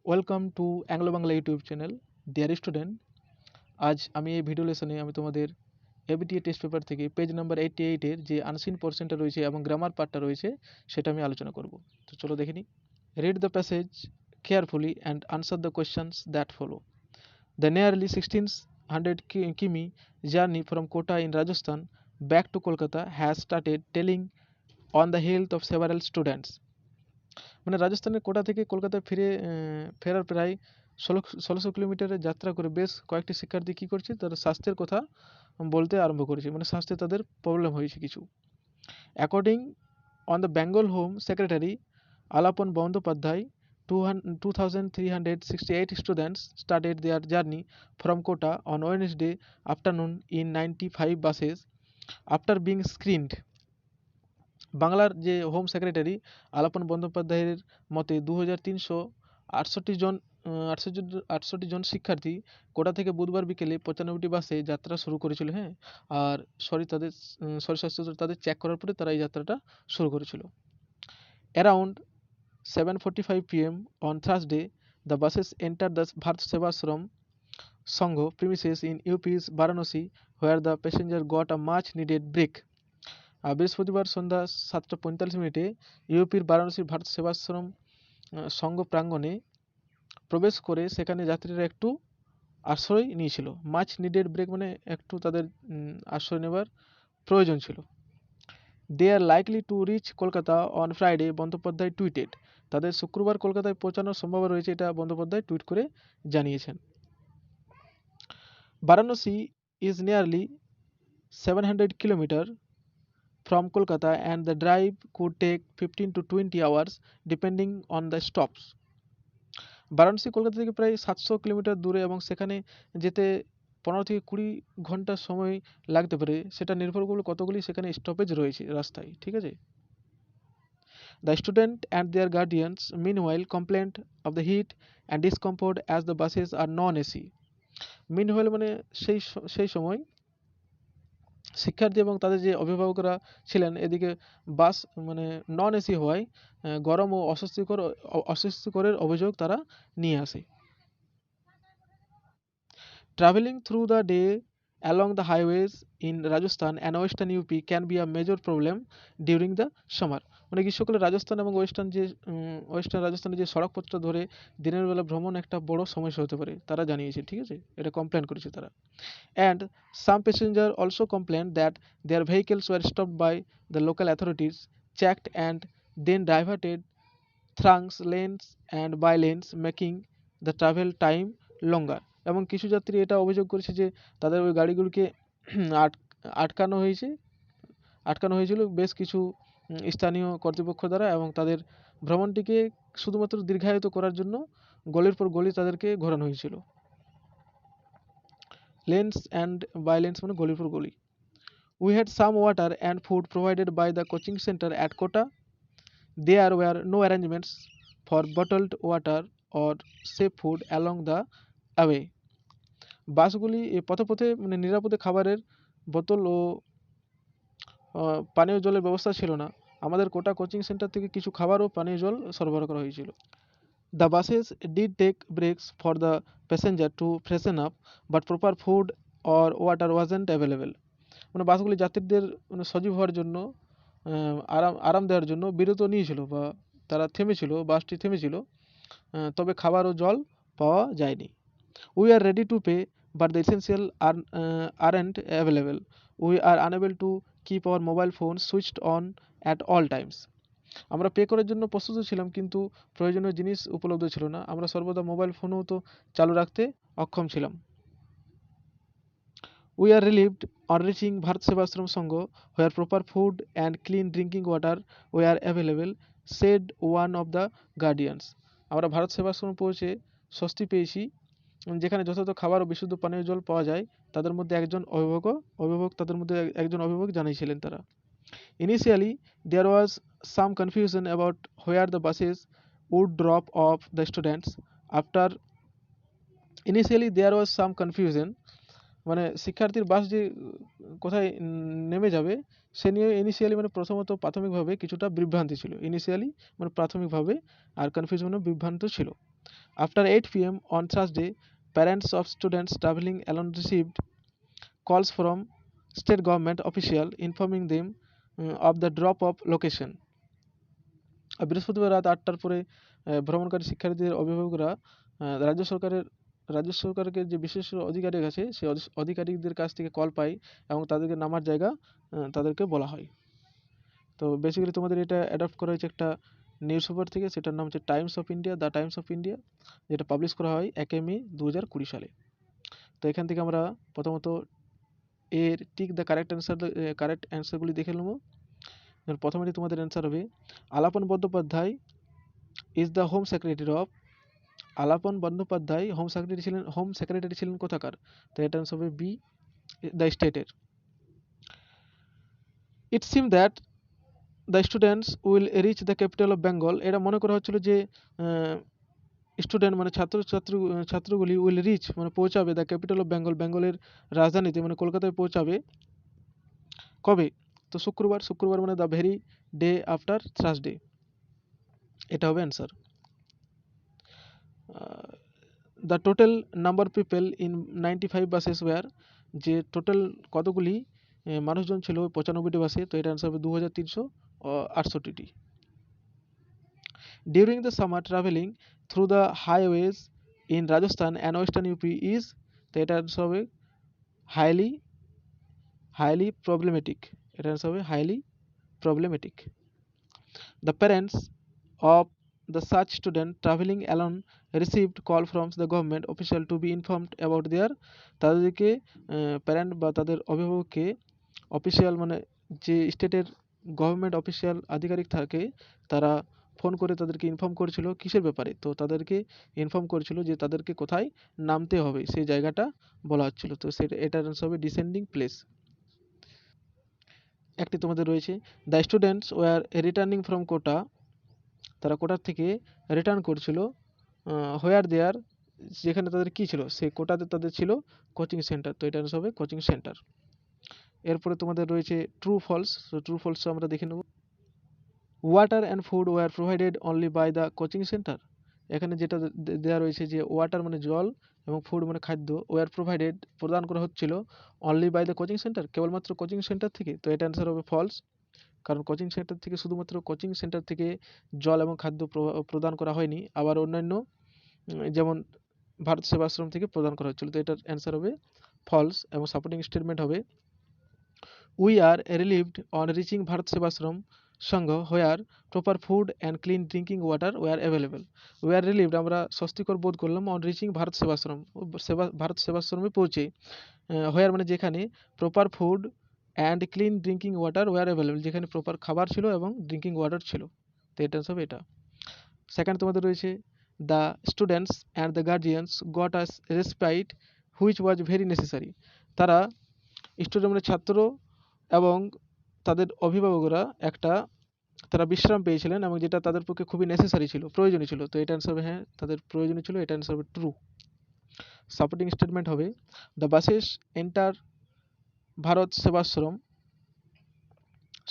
Welcome to Anglo Bangla YouTube channel. Dear student, আজ আমি এই ভিডিও লেসনে আমি তোমাদের এবিটিএ টেস্ট পেপার থেকে পেজ নাম্বার 88-এর যে আনসিন পোর্শনটা রয়েছে এবং গ্রামার পার্টটা রয়েছে সেটা আমি আলোচনা করব। তো চলো দেখে নিই। Read the passage carefully and answer the questions that follow. The nearly 1600 কিমি journey from Kota in Rajasthan back to Kolkata has started telling on the health of several students. মানে রাজস্থানের কোটা থেকে কলকাতায় ফেরার প্রায় 1600 কিলোমিটারের যাত্রা করে বেশ কয়েকটি শিক্ষার্থী কী করছে, তাদের স্বাস্থ্যের কথা বলতে আরম্ভ করেছে, মানে স্বাস্থ্যে তাদের প্রবলেম হয়েছে কিছু। According on the Bengal home secretary Alapan Bandyopadhyay, 2368 students started their journey from Kota on Wednesday afternoon in 95 buses after being screened. বাংলার যে হোম সেক্রেটারি আলাপন বন্দ্যোপাধ্যায়ের মতে 2368 জন শিক্ষার্থী কোটা থেকে বুধবার বিকেলে 95টি বাসে যাত্রা শুরু করেছিল। আর শরীর স্বাস্থ্য তাদের চেক করার পরে তারা এই যাত্রাটা শুরু করেছিল। Around 7:45 PM on Thursday, the buses entered the Bharat Sevashram Sangho premises in UP's Varanasi, where the passenger got a much needed break. বৃহস্পতিবার সন্ধ্যা 7:45 ইউপির বারাণসীর ভারত সেবাশ্রম সংঘ প্রাঙ্গণে প্রবেশ করে সেখানে যাত্রীরা একটু আশ্রয় নিয়েছিল। মাচ নিডেড ব্রেক মানে একটু তাদের আশ্রয় নেবার প্রয়োজন ছিল। They are likely to reach Kolkata on Friday, Bandyopadhyay tweeted. তাদের শুক্রবার কলকাতায় পৌঁছানোর সম্ভাবনা রয়েছে, এটা বন্দ্যোপাধ্যায় টুইট করে জানিয়েছেন। Varanasi is nearly 700 kilometre from Kolkata and the drive could take 15 to 20 hours depending on the stops. Varanasi Kolkata থেকে প্রায় 700 কিলোমিটার দূরে এবং সেখানে যেতে 15 থেকে 20 ঘন্টা সময় লাগতে পারে, সেটা নির্ভর করবে কতগুলি সেখানে স্টপেজ রয়েছে রাস্তায়, ঠিক আছে। The student and their guardians meanwhile complained of the heat and discomfort as the buses are non-AC. Meanwhile মানে সেই সময় শিক্ষার্থী এবং তাদের যে অভিভাবকরা ছিলেন এদিকে বাস মানে নন এসি হওয়ায় গরম ও অস্বস্তিকরের অভিযোগ তারা নিয়ে আসে। Travelling through the day along the highways in Rajasthan and western UP can be a major problem during the summer. মানে গ্রীষ্মকালে রাজস্থান এবং ওয়েস্টার্ন রাজস্থানের যে সড়কপথটা ধরে দিনের বেলা ভ্রমণ একটা বড় সমস্যা হতে পারে, তারা জানিয়েছে, ঠিক আছে, এটা কমপ্লেন করেছে তারা। And some passengers also complained that their vehicles were stopped by the local authorities, checked and then diverted through lanes and by lanes, making the travel time longer. এবং কিছু যাত্রী এটা অভিযোগ করেছে যে তাদের ওই গাড়িগুলোকে আটকানো হয়েছিল বেশ কিছু স্থানীয় কর্তৃপক্ষ দ্বারা, এবং তাদের ভ্রমণটিকে শুধুমাত্র দীর্ঘায়িত করার জন্য গলির পর গলি তাদেরকে ঘোরানো হয়েছিল। Lanes and by lanes মানে গলির পর গলি। We had some water and food provided by the coaching center at Kota. There were no arrangements for bottled water or safe food along the way. বাসগুলি পথে মানে নিরাপদে খাবারের বোতল ও পানীয় জলের ব্যবস্থা ছিল না। আমাদের কোটা কোচিং সেন্টার থেকে কিছু খাবার ও পানীয় জল সরবরাহ করা হয়েছিল। The buses did take breaks for the passenger to freshen up, but proper food or water wasn't available. মানে বাসগুলি যাত্রীদের মানে সজীব হওয়ার জন্য আরাম দেওয়ার জন্য বিরত নিয়েছিল বা তারা বাসটি থেমেছিল, তবে খাবার ও জল পাওয়া যায়নি। We are ready to pay, but the essential aren't available. We are unable to keep our mobile phones switched on at all times. আমরা পে করার জন্য প্রস্তুত ছিলাম, কিন্তু প্রয়োজনীয় জিনিস উপলব্ধ ছিল না। আমরা সর্বদা মোবাইল ফোনও তো চালু রাখতে অক্ষম ছিলাম। We are relieved on reaching Bharat Sevashram Sangho, where proper food and clean drinking water were available, said one of the guardians. আমরা ভারত সেবাশ্রম পৌঁছে স্বস্তি পেয়েছি, যেখানে যথাযথ খাবার ও বিশুদ্ধ পানীয় জল পাওয়া যায়। তাদের মধ্যে একজন অভিভাবক জানিয়েছিলেন তারা। Initially, there was some confusion about where the buses would drop off the students. মানে শিক্ষার্থীর বাস যে কোথায় নেমে যাবে সে নিয়ে মানে প্রথমত প্রাথমিকভাবে কিছুটা বিভ্রান্তি ছিল। প্রাথমিকভাবে আর কনফিউশন বিভ্রান্ত ছিল। After 8 p.m. on Thursday, parents of students traveling alone received calls from state government official informing them of the drop-off location. বৃহস্পতিবার রাত 8টার পরে ভ্রমণকারী শিক্ষার্থীদের অভিভাবকরা রাজ্য সরকারকে যে বিশেষ অধিকারীর কাছে সেই অধিকারীদের কাছ থেকে কল পায় এবং তাদেরকে নামার জায়গা তাদেরকে বলা হয়। তো বেসিক্যালি তোমাদের এটা অ্যাডপ্ট করা হয়েছে একটা নিউজ পেপার থেকে, সেটার নাম হচ্ছে Times of India, the Times of India, যেটা পাবলিশ করা হয় 1 মে 2020 সালে। তো এখান থেকে আমরা প্রথমত এর টিক দ্য কারেক্ট অ্যান্সারগুলি দেখে নেব। প্রথমে তোমাদের অ্যান্সার হবে Alapan Bandyopadhyay is the home secretary of. Alapan Bandyopadhyay home secretary ছিলেন কোথাকার? তো এটা অ্যান্সার হবে বি, দ্য স্টেটের। It seem that the students will reach the capital of Bengal. এটা মনে করা হচ্ছিল যে স্টুডেন্ট মানে ছাত্রগুলি উইল রিচ মানে পৌঁছাবে দ্য ক্যাপিটাল অফ বেঙ্গল, বেঙ্গলের রাজধানীতে মানে কলকাতায় পৌঁছাবে কবে? তো শুক্রবার মানে the very day after Thursday, এটা হবে answer. The total number people in 95 buses were, যে টোটাল কতগুলি মানুষজন ছিল 95টি বাসে, তো এটা অ্যান্সার হবে 2368টি। During the summer travelling through the highways in Rajasthan and western UP is, তো এটা অ্যান্সার হবে হাইলি প্রবলেমেটিক, এটা অ্যান্সার হবে highly problematic. The parents of the such student traveling alone received call from the government official to be informed about their, তাদেরকে parent বা তাদের অভিভাবককে official মানে যে স্টেটের গভর্নমেন্ট অফিসিয়াল আধিকারিক থাকে তারা ফোন করে তাদেরকে ইনফর্ম করেছিল কিসের ব্যাপারে? তো তাদেরকে ইনফর্ম করেছিল যে তাদেরকে কোথায় নামতে হবে সেই জায়গাটা বলা হচ্ছিল। তো এটার আনসার হবে ডিসেন্ডিং প্লেস। একটি তোমাদের রয়েছে the students were returning from Kota, তারা কোটার থেকে রিটার্ন করছিল হোয়ার দেয়ার, যেখানে তাদের কি ছিল সেই কোটাতে তাদের ছিল কোচিং সেন্টার, তো এটা হবে কোচিং সেন্টার। এরপরে তোমাদের রয়েছে ট্রু ফলস, তো ট্রু ফলস আমরা দেখে নেব। Water and food were provided only by the coaching centre, এখানে যেটা দেওয়া রয়েছে যে ওয়াটার মানে জল এবং ফুড মানে খাদ্য, ওয়ার প্রোভাইডেড প্রদান করা হচ্ছিল only by the coaching centre, কেবলমাত্র কোচিং সেন্টার থেকে, তো এটা অ্যান্সার হবে ফলস। কারণ কোচিং সেন্টার থেকে শুধুমাত্র কোচিং সেন্টার থেকে জল এবং খাদ্য প্রদান করা হয়নি, আবার অন্যান্য যেমন ভারত সেবাশ্রম থেকে প্রদান করা হচ্ছিল, তো এটার অ্যান্সার হবে ফলস। এবং সাপোর্টিং স্টেটমেন্ট হবে we are relieved on reaching Bharat Sevashram Sangha where proper food and clean drinking water were available. We are relieved আমরা স্বস্তিকর বোধ করলাম অন রিচিং ভারত সেবাশ্রমে পৌঁছে, হোয়ার মানে যেখানে proper food and clean drinking water were available, যেখানে প্রপার খাবার ছিল এবং ড্রিঙ্কিং ওয়াটার ছিল, তো এটা হবে এটা। সেকেন্ড তোমাদের রয়েছে the students and the guardians goat us respite which was very necessary, তারা স্টুডেন্ট মানে ছাত্র এবং তাদের অভিভাবকরা তারা বিশ্রাম পেয়েছিলেন এবং যেটা তাদের পক্ষে খুবই নেসেসারি ছিল, প্রয়োজনীয় ছিল, তো এটা অ্যান্সার হবে হ্যাঁ তাদের প্রয়োজনীয় ছিল, এটা অ্যান্সার হবে ট্রু। সাপোর্টিং স্টেটমেন্ট হবে the buses enter Bharat Sevashram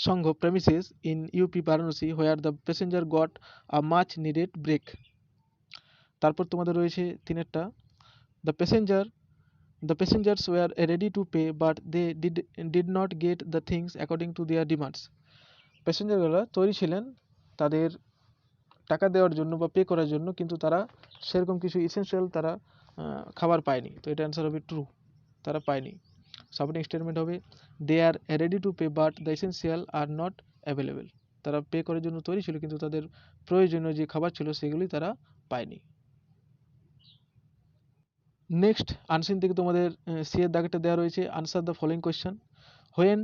Sangha premises in UP Varanasi where the passenger got a much needed break. তারপর তোমাদের রয়েছে তিনেরটা the passengers were ready to pay but they did not get the things according to their demands, প্যাসেঞ্জাররা তৈরি ছিলেন তাদের টাকা দেওয়ার জন্য বা পে করার জন্য, কিন্তু তারা সেরকম কিছু ইসেনশিয়াল তারা খাবার পায়নি, তো এটা অ্যান্সার হবে ট্রু, তারা পায়নি। সাপোর্টিং স্টেটমেন্ট হবে they are ready to pay but the essential are not available, তারা পে করার জন্য তৈরি ছিল কিন্তু তাদের প্রয়োজনীয় যে খাবার ছিল সেগুলি তারা পায়নি। নেক্সট আনসিন থেকে তোমাদের সি এর দাগটা দেওয়া রয়েছে answer the following question. When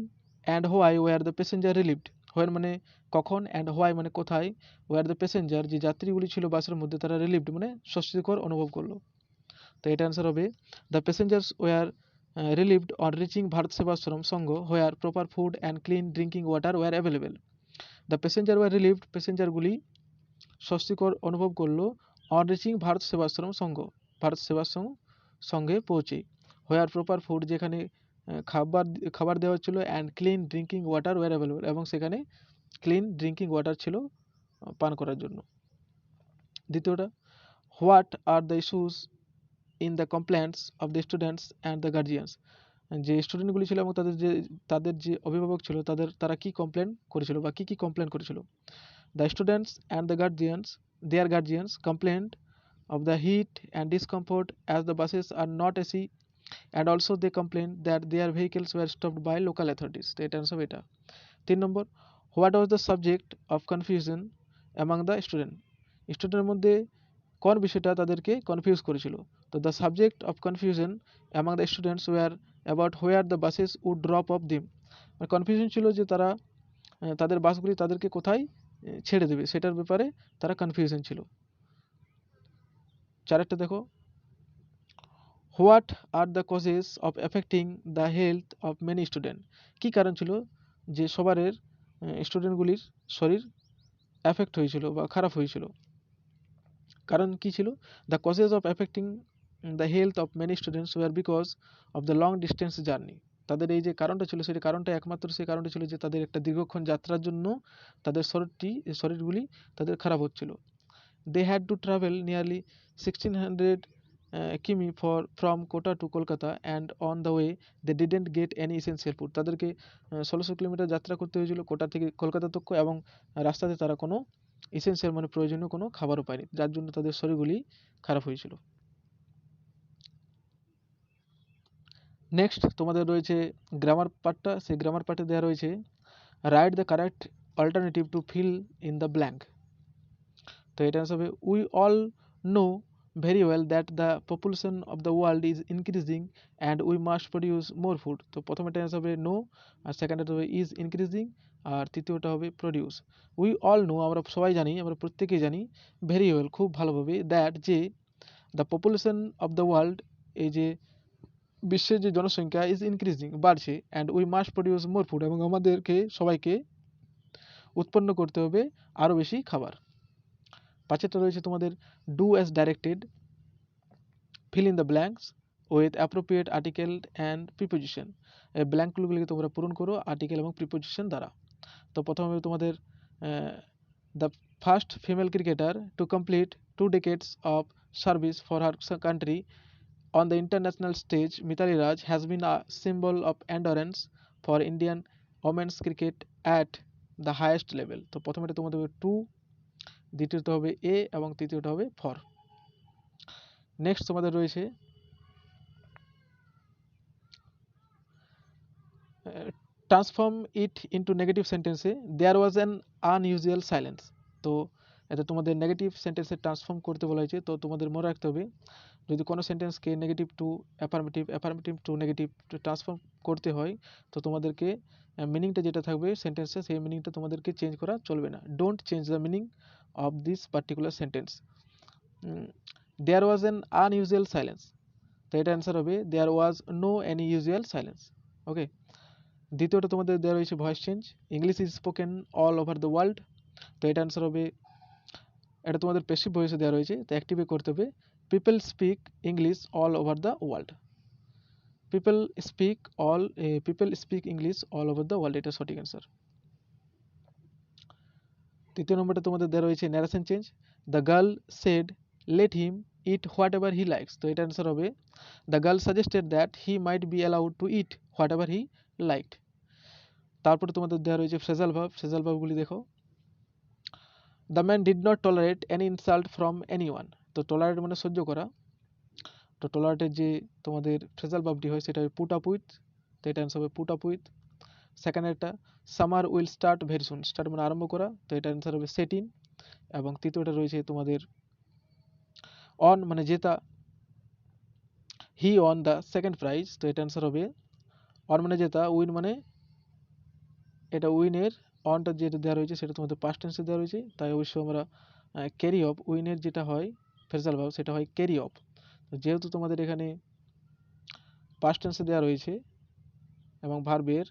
and why were the passenger relieved, when মানে কখন অ্যান্ড হোয়াই মানে কোথায়, ওয়ার দ্য প্যাসেঞ্জার যে যাত্রীগুলি ছিল বাসের মধ্যে তারা রিলিভড মানে স্বস্তিকর অনুভব করলো, তো এটা অ্যান্সার হবে the passengers were relieved on reaching Bharat Sevashram Sangha where proper food and clean drinking water were available. The passenger were relieved প্যাসেঞ্জারগুলি স্বস্তিকর অনুভব করলো অন রিচিং ভারত সেবাশ্রম সেবাশ্রম সঙ্গে পৌঁছে, হোয়ার প্রপার ফুড যেখানে খাবার দেওয়া হচ্ছিল and clean drinking water were available এবং সেখানে ক্লিন ড্রিঙ্কিং ওয়াটার ছিল পান করার জন্য। দ্বিতীয়টা what are the issues in the complaints of the students and the guardians, যে স্টুডেন্টগুলি ছিল এবং তাদের যে অভিভাবক ছিল তারা কি কমপ্লেন করেছিল বা কি কমপ্লেন করেছিল। The students and the guardians their guardians complaint of the heat and discomfort as the buses are not AC, and also they complained that their vehicles were stopped by local authorities. তো এটা answer এটা। 3 নম্বর, what was the subject of confusion among the student, স্টুডেন্টের মধ্যে কোন বিষয়টা তাদেরকে confuse করেছিল। তো the subject of confusion among the students were about where the buses would drop off them, কনফিউশন ছিল যে তারা তাদের বাসগুলি তাদেরকে কোথায় ছেড়ে দেবে সেটার ব্যাপারে তারা কনফিউশন ছিল। চারেরটা দেখো, what are the causes of effecting the health of many student, কী কারণ ছিল যে সবারের স্টুডেন্টগুলির শরীর এফেক্ট হয়েছিল বা খারাপ হয়েছিল। কারণ কি ছিল, the causes of effecting the health of many students were because of the long distance journey, তাদের এই যে কারণটা ছিল সেই কারণটা একমাত্র সেই কারণটা ছিল যে তাদের একটা দীর্ঘক্ষণ যাত্রার জন্য তাদের শরীরগুলি তাদের খারাপ হচ্ছিল। They had to travel nearly 1600 কিমি from Kota to Kolkata, and on the way they didn't get any essential food. তাদেরকে 1600 কিলোমিটার যাত্রা করতে হয়েছিল কোটা থেকে কলকাতা তক, এবং রাস্তাতে তারা কোনো এসেন্সিয়াল মানে প্রয়োজনীয় কোনো খাবারও পায়নি, যার জন্য তাদের শরীরগুলি খারাপ হয়েছিল। নেক্সট তোমাদের রয়েছে গ্রামার পার্টটা, সেই গ্রামার পার্টে দেওয়া রয়েছে write the correct alternative to fill in the blank. তো এটা হবে we all know very well that the population of the world is increasing and we must produce more food. তো প্রথমটা হবে নো, আর সেকেন্ডটা হবে ইজ ইনক্রিজিং, আর তৃতীয়টা হবে produce. We all no, আমরা সবাই জানি, আমরা প্রত্যেকেই জানি, ভেরি ওয়েল খুব ভালোভাবে, দ্যাট যে the population of the world এই যে বিশ্বের যে জনসংখ্যা ইজ ইনক্রিজিং বাড়ছে, and we must produce more food, এবং আমাদেরকে সবাইকে উৎপন্ন করতে হবে আরও বেশি খাবার। পাঁচেরটা রয়েছে তোমাদের do as directed, fill in the blanks with appropriate article and preposition, এই ব্ল্যাঙ্কগুলিকে তোমরা পূরণ করো আর্টিকেল এবং প্রিপোজিশন দ্বারা। তো প্রথমে তোমাদের the first female cricketer to complete 2 decades of service for her country on the international stage, Mithali Raj has been a symbol of endurance for Indian women's cricket at the highest level. তো প্রথমেটা তোমাদের two, দ্বিতীয়টা হবে এ এবং তৃতীয়টা হবে for. Next তোমাদের রয়েছে transform it into negative সেন্টেন্সে দেয়ার ওয়াজ অ্যান আনইউজুয়াল সাইলেন্স। তো এটা তোমাদের নেগেটিভ সেন্টেন্সে ট্রান্সফর্ম করতে বলা হয়েছে। তো তোমাদের মনে রাখতে হবে যদি কোনো সেন্টেন্সকে negative to affirmative, affirmative to negative transform করতে হয় তো তোমাদেরকে মিনিংটা যেটা থাকবে সেন্টেন্সে সেই মিনিংটা তোমাদেরকে চেঞ্জ করা চলবে না। Don't change the meaning of this particular sentence. There was an unusual silence, তো এটা অ্যান্সার হবে there was no any usual silence. Okay, দ্বিতীয়টা তোমাদের দেওয়া রয়েছে voice change, English is spoken all over the world. তো এটা অ্যান্সার হবে, এটা তোমাদের প্যাসিভ ভয়েসে দেওয়া রয়েছে, তো অ্যাক্টিভে করতে হবে people speak English all over the world. People speak English all over the world, এটা সঠিক অ্যান্সার। তৃতীয় নম্বরটা তোমাদের দেওয়া রয়েছে narration change, the girl said let him it what ever he likes. তো এটা অ্যান্সার হবে the girl suggested that he might be allowed to it what ever he liked. তারপরে তোমাদের দেওয়া রয়েছে ফ্রেজাল ভার্বগুলি দেখো, the man did not tolerate any insult from any one. তো tolerate মানে সহ্য করা, তো টলারেটের যে তোমাদের ফ্রেজাল ভার্বটি হয় সেটা পুট আপ উইথ, তো এটা অ্যান্সার হবে পুট আপ উইথ। সেকেন্ডেরটা summer will start very soon, start মানে আরম্ভ করা, তো এটা অ্যান্সার হবে সেট ইন। এবং তৃতীয়টা রয়েছে তোমাদের অন মানে জেতা, হি অন দ্য সেকেন্ড প্রাইজ, তো এটা অ্যান্সার হবে অন মানে জেতা, উইন মানে এটা উইনের, অনটা যেটা দেওয়া রয়েছে সেটা তোমাদের পাস্ট টেন্সে দেওয়া রয়েছে, তাই অবশ্যই আমরা ক্যারি অফ, উইনের যেটা হয় ফ্রেজাল ভার্ব সেটা হয় ক্যারি অফ। যেহেতু তোমাদের এখানে পাস্ট টেন্সে দেওয়া রয়েছে এবং ভার্বের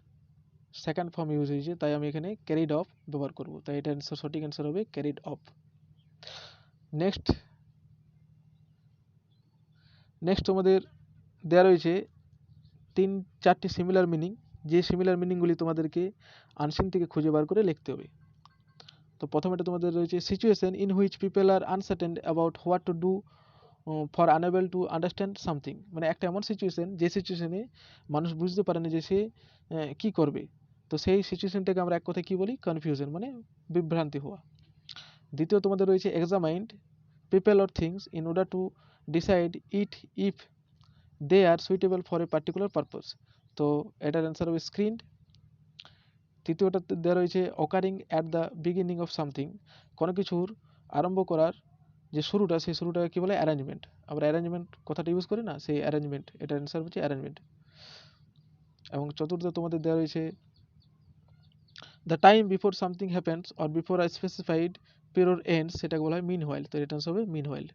সেকেন্ড ফর্ম ইউজ হয়েছে, তাই আমি এখানে ক্যারিড অফ ব্যবহার করব, তাই এটা সঠিক অ্যান্সার হবে ক্যারিড অফ। নেক্সট তোমাদের দেওয়া রয়েছে 3-4টি সিমিলার মিনিং, যে সিমিলার মিনিংগুলি তোমাদেরকে আনসিন থেকে খুঁজে বার করে লিখতে হবে। তো প্রথমেটা তোমাদের রয়েছে situation in which people are uncertain about what to do for unable to understand something, মানে একটা এমন সিচুয়েশন যে সিচুয়েশনে মানুষ বুঝতে পারে না যে সে কি করবে। তো সেই সিচুয়েশনটাকে আমরা এক কথায় কি বলি, কনফিউশন, মানে বিভ্রান্তি হওয়া। দ্বিতীয় তোমাদের রয়েছে examined people or things in order to decide it if they are suitable for a particular purpose. তো এটার অ্যান্সার হবে স্ক্রিনড। তৃতীয়টা দেওয়া রয়েছে occurring at the beginning of something, কোনো কিছুর আরম্ভ করার যে শুরুটা, সেই শুরুটাকে কী বলে, অ্যারেঞ্জমেন্ট। আমরা অ্যারেঞ্জমেন্ট কথাটা ইউজ করি না, সেই অ্যারেঞ্জমেন্ট, এটার অ্যান্সার হচ্ছে অ্যারেঞ্জমেন্ট। এবং চতুর্থ তোমাদের দেওয়া রয়েছে the time before something happens or before a specified period ends, সেটাকে বলা হয় মিন হোয়াইল। তো এটার অ্যান্সার হবে মিন হোয়াইল।